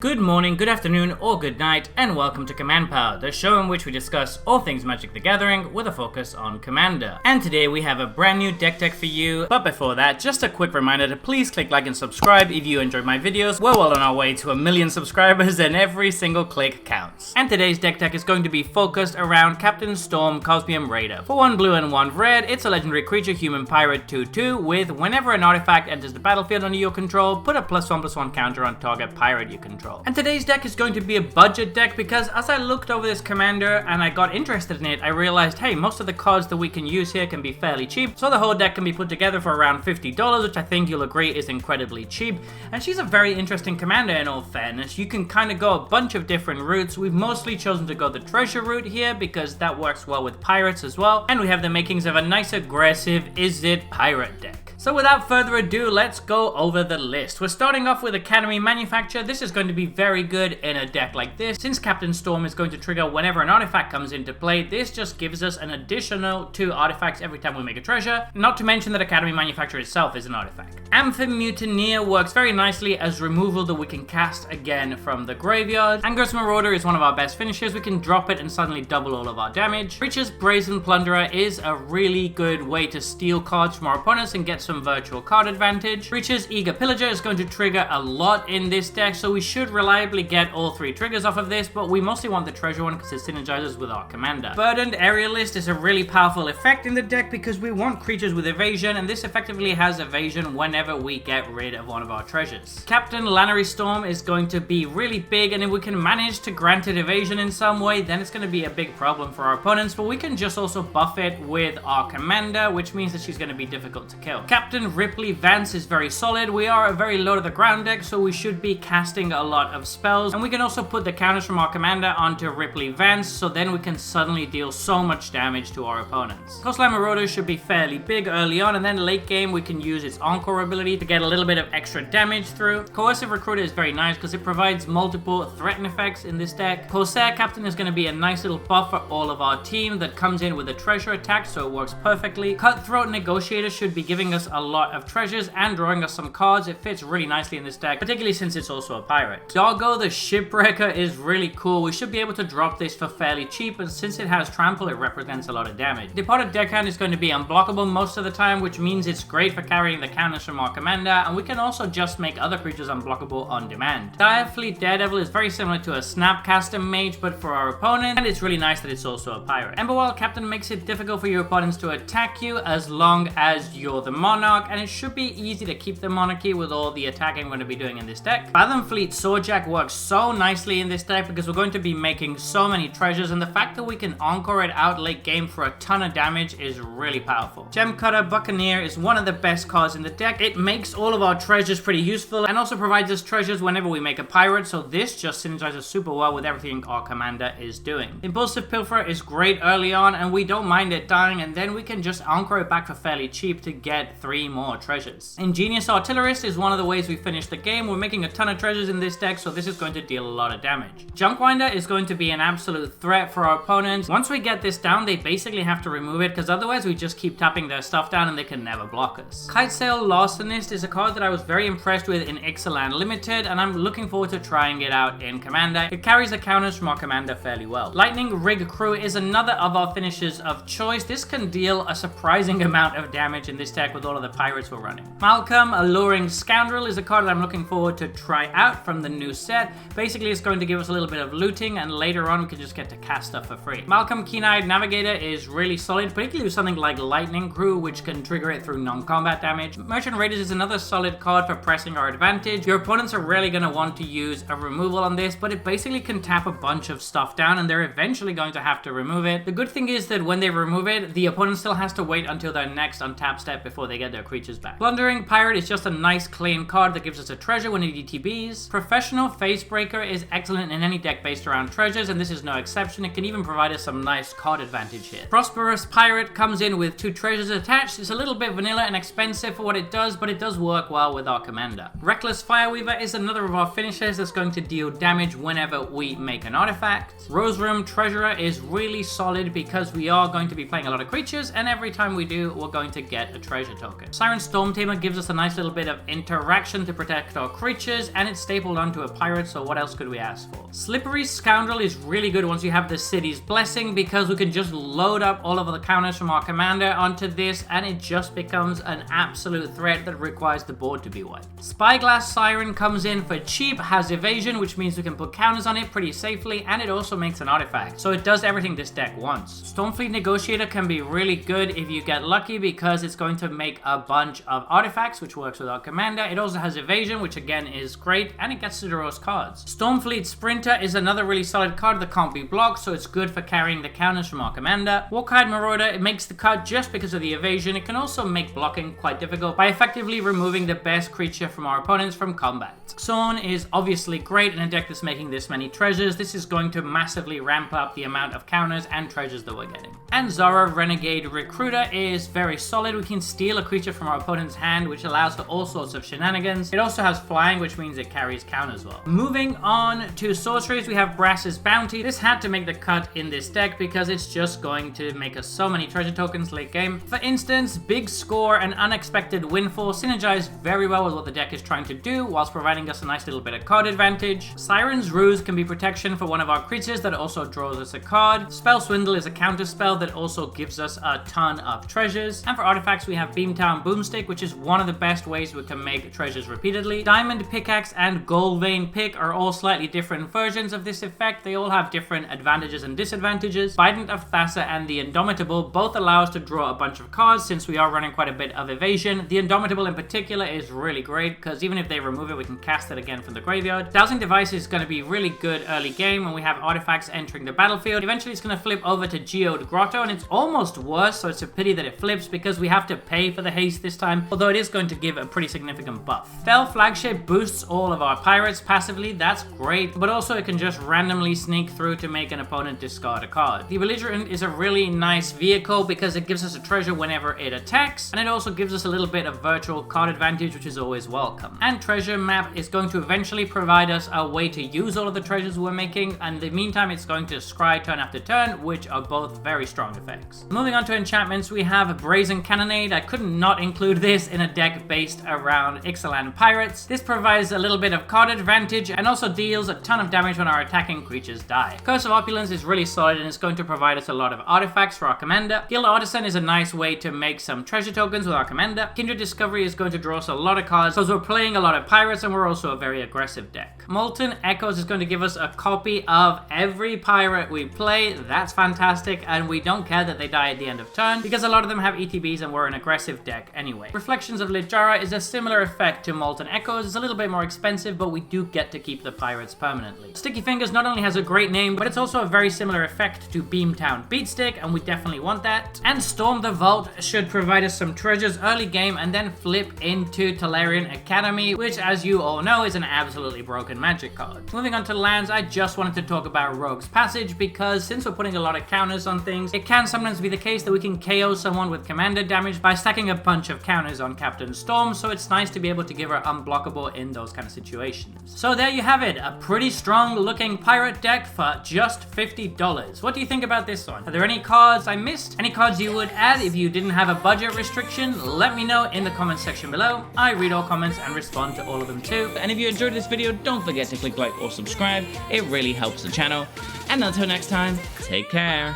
Good morning, good afternoon, or good night, and welcome to Command Power, the show in which we discuss all things Magic the Gathering with a focus on Commander. And today we have a brand new deck for you, but before that, just a quick reminder to please click like and subscribe if you enjoyed my videos. We're well on our way to 1 million subscribers and every single click counts. And today's deck is going to be focused around Captain Storm Cosmium Raider. For 1 blue and 1 red, it's a legendary creature human pirate 2/2 with whenever an artifact enters the battlefield under your control, put a +1/+1 counter on target pirate you control. And today's deck is going to be a budget deck because as I looked over this commander and I got interested in it, I realized, hey, most of the cards that we can use here can be fairly cheap, so the whole deck can be put together for around $50, which I think you'll agree is incredibly cheap. And she's a very interesting commander in all fairness. You can kind of go a bunch of different routes. We've mostly chosen to go the treasure route here because that works well with pirates as well, and we have the makings of a nice aggressive Is It pirate deck. So without further ado, let's go over the list. We're starting off with Academy Manufacture. This is going to be very good in a deck like this. Since Captain Storm is going to trigger whenever an artifact comes into play, this just gives us an additional 2 artifacts every time we make a treasure, not to mention that Academy Manufacture itself is an artifact. Amphib Mutineer works very nicely as removal that we can cast again from the graveyard. Anger's Marauder is one of our best finishers. We can drop it and suddenly double all of our damage. Breach's Brazen Plunderer is a really good way to steal cards from our opponents and get some virtual card advantage. Breach's Eager Pillager is going to trigger a lot in this deck, so we should reliably get all 3 triggers off of this, but we mostly want the treasure one because it synergizes with our commander. Burdened Aerialist is a really powerful effect in the deck because we want creatures with evasion, and this effectively has evasion whenever we get rid of one of our treasures. Captain Lannery Storm is going to be really big, and if we can manage to grant it evasion in some way, then it's going to be a big problem for our opponents, but we can just also buff it with our commander, which means that she's going to be difficult to kill. Captain Ripley Vance is very solid. We are a very low to the ground deck, so we should be casting a lot of spells, and we can also put the counters from our commander onto Ripley Vance, so then we can suddenly deal so much damage to our opponents. Coastline Marauder should be fairly big early on, and then late game we can use its Encore ability to get a little bit of extra damage through. Coercive Recruiter is very nice because it provides multiple threaten effects in this deck. Corsair Captain is going to be a nice little buff for all of our team that comes in with a treasure attack, so it works perfectly. Cutthroat Negotiator should be giving us a lot of treasures and drawing us some cards. It fits really nicely in this deck, particularly since it's also a pirate. Doggo the Shipwrecker is really cool. We should be able to drop this for fairly cheap, and since it has trample, it represents a lot of damage. Departed Deckhand is going to be unblockable most of the time, which means it's great for carrying the counters from our commander, and we can also just make other creatures unblockable on demand. Direfleet Daredevil is very similar to a Snapcaster Mage, but for our opponent, and it's really nice that it's also a pirate. Emberwild Captain makes it difficult for your opponents to attack you as long as you're the Monarch, and it should be easy to keep the monarchy with all the attacking we're going to be doing in this deck. Fathomfleet Swordjack works so nicely in this deck because we're going to be making so many treasures, and the fact that we can encore it out late game for a ton of damage is really powerful. Gemcutter Buccaneer is one of the best cards in the deck. It makes all of our treasures pretty useful and also provides us treasures whenever we make a pirate, so this just synergizes super well with everything our commander is doing. Impulsive Pilferer is great early on, and we don't mind it dying, and then we can just encore it back for fairly cheap to get 3 more treasures. Ingenious Artillerist is one of the ways we finish the game. We're making a ton of treasures in this deck, so this is going to deal a lot of damage. Junkwinder is going to be an absolute threat for our opponents. Once we get this down, they basically have to remove it because otherwise we just keep tapping their stuff down and they can never block us. Kitesail Larcenist is a card that I was very impressed with in Ixalan Limited, and I'm looking forward to trying it out in Commander. It carries the counters from our commander fairly well. Lightning Rig Crew is another of our finishers of choice. This can deal a surprising amount of damage in this deck with all of the pirates we're running. Malcolm Alluring Scoundrel is a card that I'm looking forward to try out from the new set. Basically, it's going to give us a little bit of looting, and later on we can just get to cast stuff for free. Malcolm Keen-Eyed Navigator is really solid, particularly with something like Lightning Crew, which can trigger it through non-combat damage. Merchant Raiders is another solid card for pressing our advantage. Your opponents are rarely going to want to use a removal on this, but it basically can tap a bunch of stuff down, and they're eventually going to have to remove it. The good thing is that when they remove it, the opponent still has to wait until their next untap step before they get their creatures back. Plundering Pirate is just a nice clean card that gives us a treasure when it DTBs. Professional Facebreaker is excellent in any deck based around treasures, and this is no exception. It can even provide us some nice card advantage here. Prosperous Pirate comes in with 2 treasures attached. It's a little bit vanilla and expensive for what it does, but it does work well with our commander. Reckless Fireweaver is another of our finishers that's going to deal damage whenever we make an artifact. Rose Room Treasurer is really solid because we are going to be playing a lot of creatures, and every time we do, we're going to get a treasure token. token. Siren Stormtamer gives us a nice little bit of interaction to protect our creatures, and it's stapled onto a pirate, so what else could we ask for? Slippery Scoundrel is really good once you have the City's Blessing, because we can just load up all of the counters from our commander onto this, and it just becomes an absolute threat that requires the board to be wiped. Spyglass Siren comes in for cheap, has evasion, which means we can put counters on it pretty safely, and it also makes an artifact, so it does everything this deck wants. Stormfleet Negotiator can be really good if you get lucky, because it's going to make a bunch of artifacts, which works with our commander. It also has evasion, which again is great, and it gets to draw us cards. Stormfleet Sprinter is another really solid card that can't be blocked, so it's good for carrying the counters from our commander. Warkhide Marauder, it makes the cut just because of the evasion. It can also make blocking quite difficult by effectively removing the best creature from our opponents from combat. Xorn is obviously great in a deck that's making this many treasures. This is going to massively ramp up the amount of counters and treasures that we're getting. And Zara Renegade Recruiter is very solid. We can steal a creature from our opponent's hand, which allows for all sorts of shenanigans. It also has flying, which means it carries counters well. Moving on to sorceries, we have Brass's Bounty. This had to make the cut in this deck because it's just going to make us so many treasure tokens late game. For instance, Big Score and Unexpected Windfall synergize very well with what the deck is trying to do, whilst providing us a nice little bit of card advantage. Siren's Ruse can be protection for one of our creatures that also draws us a card. Spell Swindle is a counter spell that also gives us a ton of treasures. And for artifacts, we have Beamtown Boomstick, which is one of the best ways we can make treasures repeatedly. Diamond Pickaxe and Gold Vein Pick are all slightly different versions of this effect. They all have different advantages and disadvantages. Bident of Thassa and the Indomitable both allow us to draw a bunch of cards since we are running quite a bit of evasion. The Indomitable in particular is really great because even if they remove it, we can cast it again from the graveyard. Dowsing Device is going to be really good early game when we have artifacts entering the battlefield. Eventually it's going to flip over to Geode Grotto, and it's almost worse, so it's a pity that it flips because we have to pay for the haste this time, although it is going to give a pretty significant buff. Fell Flagship boosts all of our pirates passively. That's great, but also it can just randomly sneak through to make an opponent discard a card. The Belligerent is a really nice vehicle because it gives us a treasure whenever it attacks, and it also gives us a little bit of virtual card advantage, which is always welcome. And Treasure Map is going to eventually provide us a way to use all of the treasures we're making, and in the meantime it's going to scry turn after turn, which are both very strong effects. Moving on to enchantments, we have Brazen Cannonade. I could not include this in a deck based around Ixalan pirates. This provides a little bit of card advantage and also deals a ton of damage when our attacking creatures die. Curse of Opulence is really solid and it's going to provide us a lot of artifacts for our commander. Guild Artisan is a nice way to make some treasure tokens with our commander. Kindred Discovery is going to draw us a lot of cards because we're playing a lot of pirates and we're also a very aggressive deck. Molten Echoes is going to give us a copy of every pirate we play. That's fantastic, and we don't care that they die at the end of turn because a lot of them have ETBs and we're an aggressive deck anyway. Reflections of Littjara is a similar effect to Molten Echoes. It's a little bit more expensive, but we do get to keep the pirates permanently. Sticky Fingers not only has a great name, but it's also a very similar effect to Beamtown Beatstick, and we definitely want that. And Storm the Vault should provide us some treasures early game and then flip into Tolarian Academy, which as you all know is an absolutely broken magic card. Moving on to lands, I just wanted to talk about Rogue's Passage because since we're putting a lot of counters on things, it can sometimes be the case that we can KO someone with commander damage by stacking a bunch of counters on Captain Storm, so it's nice to be able to give her unblockable in those kind of situations. So there you have it, a pretty strong looking pirate deck for just $50. What do you think about this one? Are there any cards I missed? Any cards you would add if you didn't have a budget restriction? Let me know in the comments section below. I read all comments and respond to all of them too. And if you enjoyed this video, don't forget to click like or subscribe. It really helps the channel. And until next time, take care.